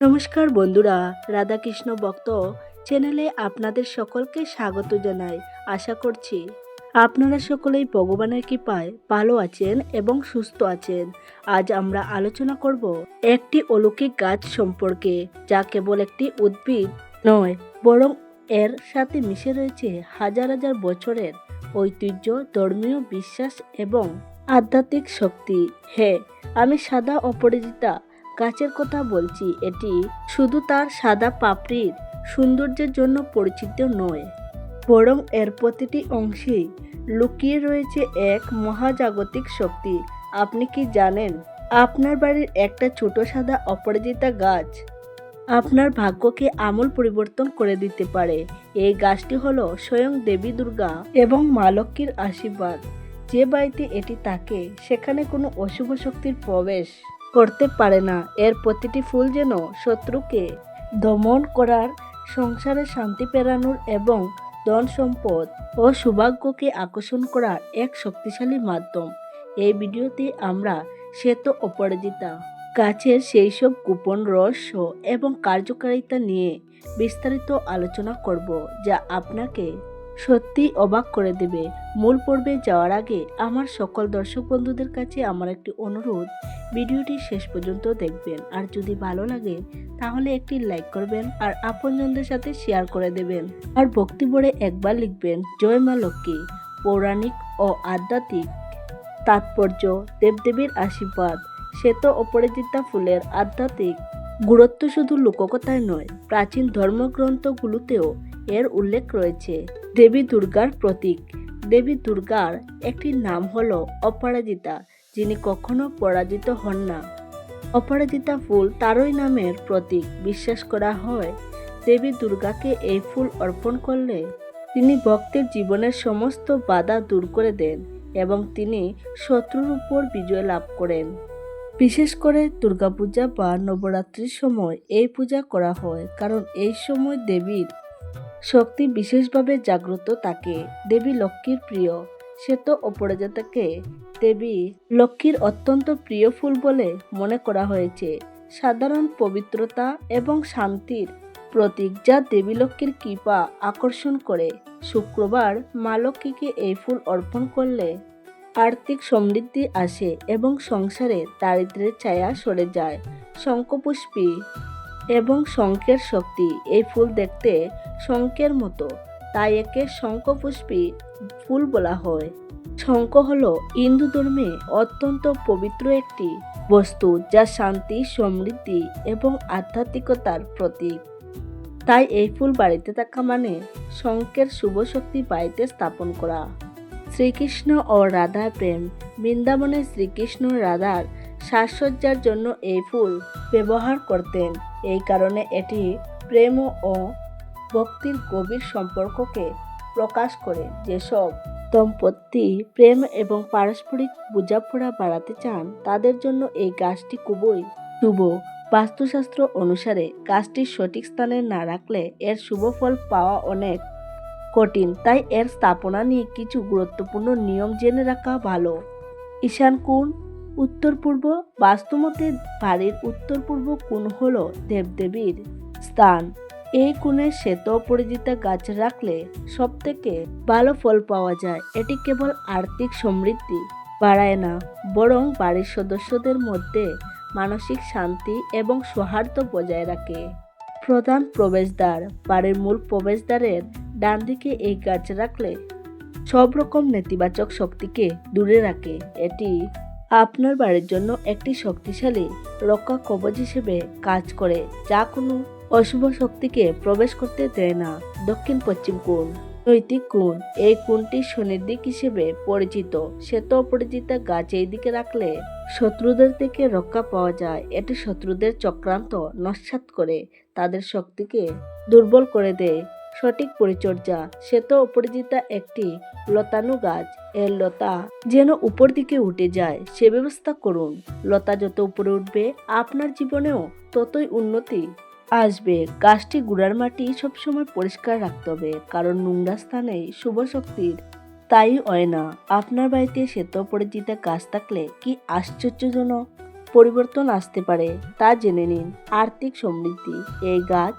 নমস্কার বন্ধুরা, রাধাকৃষ্ণ ভক্ত চ্যানেলে আপনাদের সকলকে স্বাগত জানাই। আশা করছি আপনারা সকলেই ভগবানের কৃপায় ভালো আছেন এবং সুস্থ আছেন। আজ আমরা আলোচনা করব একটি অলৌকিক গাছ সম্পর্কে, যা কেবল একটি উদ্ভিদ নয়, বরং এর সাথে মিশে রয়েছে হাজার হাজার বছরের ঐতিহ্য, ধর্মীয় বিশ্বাস এবং আধ্যাত্মিক শক্তি। হ্যাঁ, আমি সাদা অপরাজিতা গাছের কথা বলছি। এটি শুধু তার সাদা পাপড়ির সৌন্দর্যের জন্য পরিচিত নয়, বরং এর প্রতিটি অংশেই লুকিয়ে রয়েছে এক মহাজাগতিক শক্তি। আপনি কি জানেন, আপনার বাড়ির একটা ছোট সাদা অপরাজিতা গাছ আপনার ভাগ্যকে আমূল পরিবর্তন করে দিতে পারে। এই গাছটি হলো স্বয়ং দেবী দুর্গা এবং মা লক্ষ্মীর আশীর্বাদ। যে বাড়িতে এটি থাকে, সেখানে কোনো অশুভ শক্তির প্রবেশ করতে পারে না। এর প্রতিটি ফুল যেন শত্রুকে দমন করার, সংসারে শান্তি ফেরানোর এবং ধন সম্পদ ও সৌভাগ্যকে আকর্ষণ করার এক শক্তিশালী মাধ্যম। এই ভিডিওতে আমরা শ্বেত অপরাজিতা গাছের সেই সব গোপন রহস্য এবং কার্যকারিতা নিয়ে বিস্তারিত আলোচনা করব, যা আপনাকে সত্যি অবাক করে দেবে। মূল পর্বে যাওয়ার আগে আমার সকল দর্শক বন্ধুদের কাছে আমার একটি অনুরোধ, ভিডিওটি শেষ পর্যন্ত দেখবেন, আর যদি ভালো লাগে তাহলে একটি লাইক করবেন আর আপনজনদের সাথে শেয়ার করে দেবেন। আর ভক্তি ভরে একবার লিখবেন, জয় মা লক্ষ্মী। পৌরাণিক ও আধ্যাত্মিক তাৎপর্য, দেবদেবীর আশীর্বাদ। শ্বেত অপরাজিতা ফুলের আধ্যাত্মিক গুরুত্ব শুধু লোককথায় নয়, প্রাচীন ধর্মগ্রন্থগুলোতেও এর উল্লেখ রয়েছে। দেবী দুর্গার প্রতীক। দেবী দুর্গার একটি নাম হলো অপরাজিতা, যিনি কখনো পরাজিত হন না। অপরাজিতা ফুল তারই নামের প্রতীক। বিশ্বাস করা হয়, দেবী দুর্গাকে এই ফুল অর্পণ করলে তিনি ভক্তের জীবনের সমস্ত বাধা দূর করে দেন এবং তিনি শত্রুর উপর বিজয় লাভ করেন। বিশেষ করে দুর্গাপূজা বা নবরাত্রির সময় এই পূজা করা হয়, কারণ এই সময় দেবীর শক্তি বিশেষভাবে জাগ্রত থাকে। দেবী লক্ষ্মীর প্রিয়। শ্বেত অপরাজিতাকে দেবী লক্ষ্মীর অত্যন্ত প্রিয় ফুল বলে মনে করা হয়েছে। সাধারণ পবিত্রতা এবং শান্তির প্রতীক, যা দেবী লক্ষ্মীর কৃপা আকর্ষণ করে। শুক্রবার মা লক্ষ্মীকে এই ফুল অর্পণ করলে আর্থিক সমৃদ্ধি আসে এবং সংসারে দারিদ্র্যের ছায়া সরে যায়। শঙ্খপুষ্পী এবং শঙ্খের শক্তি। এই ফুল দেখতে শঙ্খের মতো, তাই একে শঙ্খপুষ্পী ফুল বলা হয়। শঙ্খ হলো হিন্দু ধর্মে অত্যন্ত পবিত্র একটি বস্তু, যা শান্তি, সমৃদ্ধি এবং আধ্যাত্মিকতার প্রতীক। তাই এই ফুল বাড়িতে থাকা মানে শঙ্খের শুভ শক্তি বাড়িতে স্থাপন করা। শ্রীকৃষ্ণ ও রাধার প্রেম। বৃন্দাবনে শ্রীকৃষ্ণ রাধার সাজসজ্জার জন্য এই ফুল ব্যবহার করতেন। এই কারণে এটি প্রেম ও ভক্তির গভীর সম্পর্ককে প্রকাশ করে। যেসব দম্পতি প্রেম এবং পারস্পরিক বোঝাপড়া বাড়াতে চান, তাদের জন্য এই গাছটি খুবই শুভ। বাস্তুশাস্ত্র অনুসারে গাছটি সঠিক স্থানে না রাখলে এর শুভ ফল পাওয়া অনেক কঠিন, তাই এর স্থাপনা নিয়ে কিছু গুরুত্বপূর্ণ নিয়ম জেনে রাখা ভালো। ঈশান কোণ। উত্তর পূর্ব। বাস্তুমতে বাড়ির উত্তর পূর্ব কোণ হলো দেবদেবীর স্থান। এই কোণে শ্বেত অপরাজিতা গাছ রাখলে সব থেকে ভালো ফল পাওয়া যায়। এটি কেবল আর্থিক সমৃদ্ধি বাড়ায় না, বরং বাড়ির সদস্যদের মধ্যে মানসিক শান্তি এবং সৌহার্দ্য বজায় রাখে। প্রধান প্রবেশদ্বার। বাড়ির মূল প্রবেশদ্বারের ডান দিকে এই গাছ রাখলে সব রকম নেতিবাচক শক্তিকে দূরে রাখে। এটি আপনার বাড়ির জন্য একটি শক্তিশালী রক্ষা কবচ হিসেবে কাজ করে, যা কোনো অশুভ শক্তিকে প্রবেশ করতে দেয় না। দক্ষিণ পশ্চিম কোণ। নৈতিক কোণ। এই কোণটি শনির দিক হিসেবে পরিচিত। শ্বেত অপরাজিতা গাছ এই দিকে রাখলে শত্রুদের থেকে রক্ষা পাওয়া যায়। এটি শত্রুদের চক্রান্ত নস্যাৎ করে তাদের শক্তিকে দুর্বল করে দেয়। সঠিক পরিচর্যা। শ্বেত অপরাজিতা একটি লতানো গাছ। এর লতা যেন উপর দিকে উঠে যায়, সে ব্যবস্থা করুন। লতা যত উপরে উঠবে, আপনার জীবনেও ততই উন্নতি আসবে। গাছটি গুড়ার মাটি সবসময় পরিষ্কার রাখতে হবে, কারণ নোংরা স্থানে শুভ শক্তির স্থায়ী হয় না। আপনার বাড়িতে শ্বেত অপরাজিতা গাছ থাকলে কি আশ্চর্যজনক পরিবর্তন আসতে পারে তা জেনে নিন। আর্থিক সমৃদ্ধি। এই গাছ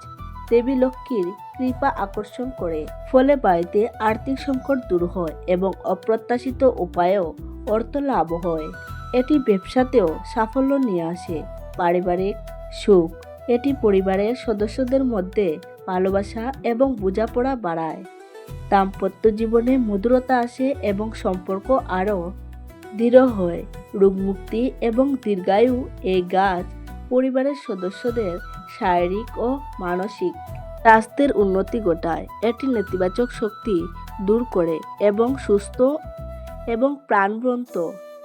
দেবী লক্ষ্মীর কৃপা আকর্ষণ করে, ফলে বাড়িতে আর্থিক সংকট দূর হয় এবং অপ্রত্যাশিত উপায়েও অর্থ লাভ হয়। এটি ব্যবসাতেও সাফল্য নিয়ে আসে। পারিবারিক সুখ। এটি পরিবারের সদস্যদের মধ্যে ভালোবাসা এবং বোঝাপড়া বাড়ায়। দাম্পত্য জীবনে মধুরতা আসে এবং সম্পর্ক আরও দৃঢ় হয়। রোগমুক্তি এবং দীর্ঘায়ু। এই গাছ পরিবারের সদস্যদের শারীরিক ও মানসিক স্বাস্থ্যের উন্নতি ঘটায়। এটি নেতিবাচক শক্তি দূর করে এবং সুস্থ এবং প্রাণবন্ত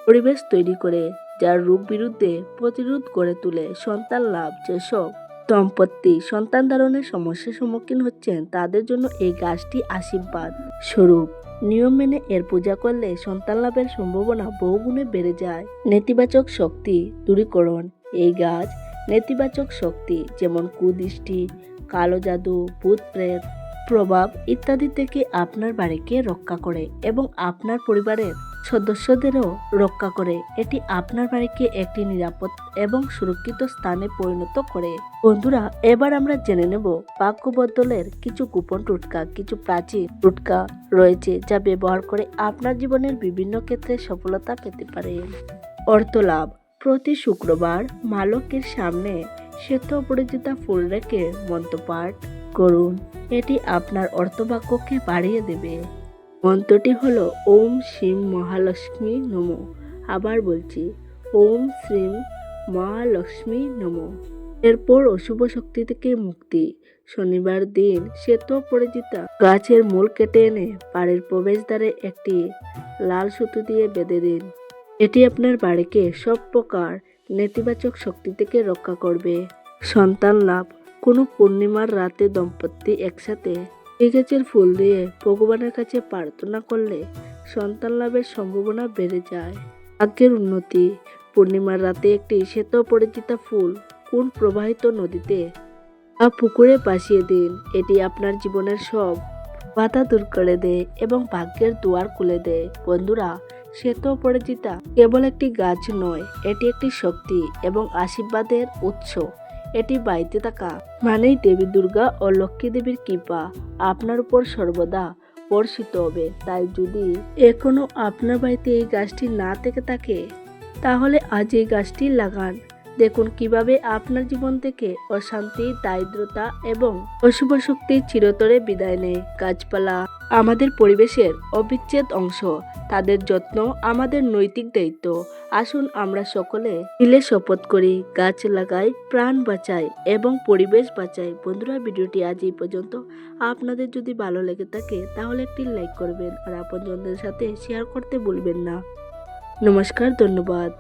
পরিবেশ তৈরি করে, যা রোগ বিরুদ্ধে প্রতিরোধ গড়ে তোলে। সন্তান লাভ। যেসব দম্পতি সন্তান ধারণের সমস্যার সম্মুখীন হচ্ছেন তাদের জন্য এই গাছটি আশীর্বাদ স্বরূপ। নিয়ম মেনে এর পূজা করলে সন্তান লাভের সম্ভাবনা বহুগুণে বেড়ে যায়। নেতিবাচক শক্তি দূরীকরণ। এই গাছ নেতিবাচক শক্তি যেমন কুদৃষ্টি, কালো জাদু, ভূত প্রেত প্রভাব ইত্যাদি থেকে আপনার বাড়িকে রক্ষা করে এবং আপনার পরিবারের সদস্যদেরও রক্ষা করে। এটি আপনার বাড়িকে একটি নিরাপদ এবং সুরক্ষিত স্থানে পরিণত করে। বন্ধুরা, এবার আমরা জেনে নেব ভাগ্য বদলের কিছু গোপন টোটকা। কিছু প্রাচীন টোটকা রয়েছে যা ব্যবহার করে আপনার জীবনের বিভিন্ন ক্ষেত্রে সফলতা পেতে পারেন। অর্থ লাভ। প্রতি শুক্রবার মা লক্ষ্মীর সামনে শ্বেত অপরাজিতা ফুল রেখে মন্ত্রপাঠ করুন। এটি আপনার অর্থভাগ্যকে বাড়িয়ে দেবে। মন্ত্রটি হলো ওম শ্রীম মহালক্ষ্মী নমঃ। আবার বলছি, ওম শ্রীম মহালক্ষ্মী নমঃ। এরপর অশুভ শক্তি থেকে মুক্তি। শনিবার দিন শ্বেত অপরাজিতা গাছের মূল কেটে এনে বাড়ির প্রবেশদ্বারে একটি লাল সুতো দিয়ে বেঁধে দিন। এটি আপনার বাড়িকে সব প্রকার নেতিবাচক শক্তি থেকে রক্ষা করবে। সন্তান লাভ। কোনো পূর্ণিমার রাতে দম্পতি একসাথে এই গাছের ফুল দিয়ে ভগবানের কাছে প্রার্থনা করলে সন্তান লাভের সম্ভাবনা বেড়ে যায়। ভাগ্যের উন্নতি। পূর্ণিমার রাতে একটি শ্বেত অপরাজিতা ফুল কোন প্রবাহিত নদীতে বা পুকুরে ভাসিয়ে দিন। এটি আপনার জীবনের সব বাধা দূর করে দেয় এবং ভাগ্যের দুয়ার খুলে দেয়। বন্ধুরা, শ্বেত অপরাজিতা কেবল একটি গাছ নয়, এটি একটি শক্তি এবং আশীর্বাদের উৎস। এটি বাড়িতে থাকা মানেই দেবী দুর্গা ও লক্ষ্মী দেবীর কৃপা আপনার উপর সর্বদা বর্ষিত হবে। তাই যদি এখনো আপনার বাড়িতে এই গাছটি না থেকে থাকে তাহলে আজ এই গাছটি লাগান। দেখুন কিভাবে আপনার জীবন থেকে অশান্তি, দারিদ্রতা এবং অশুভ শক্তি চিরতরে বিদায় নেয়। গাছপালা আমাদের পরিবেশের অবিচ্ছেদ্য অংশ। তাদের যত্ন আমাদের নৈতিক দায়িত্ব। আসুন আমরা সকলে মিলে শপথ করি, গাছ লাগাই, প্রাণ বাঁচাই এবং পরিবেশ বাঁচাই। বন্ধুরা, ভিডিওটি আজ এই পর্যন্ত। আপনাদের যদি ভালো লেগে থাকে তাহলে একটি লাইক করবেন আর আপনজনদের সাথে শেয়ার করতে ভুলবেন না। নমস্কার, ধন্যবাদ।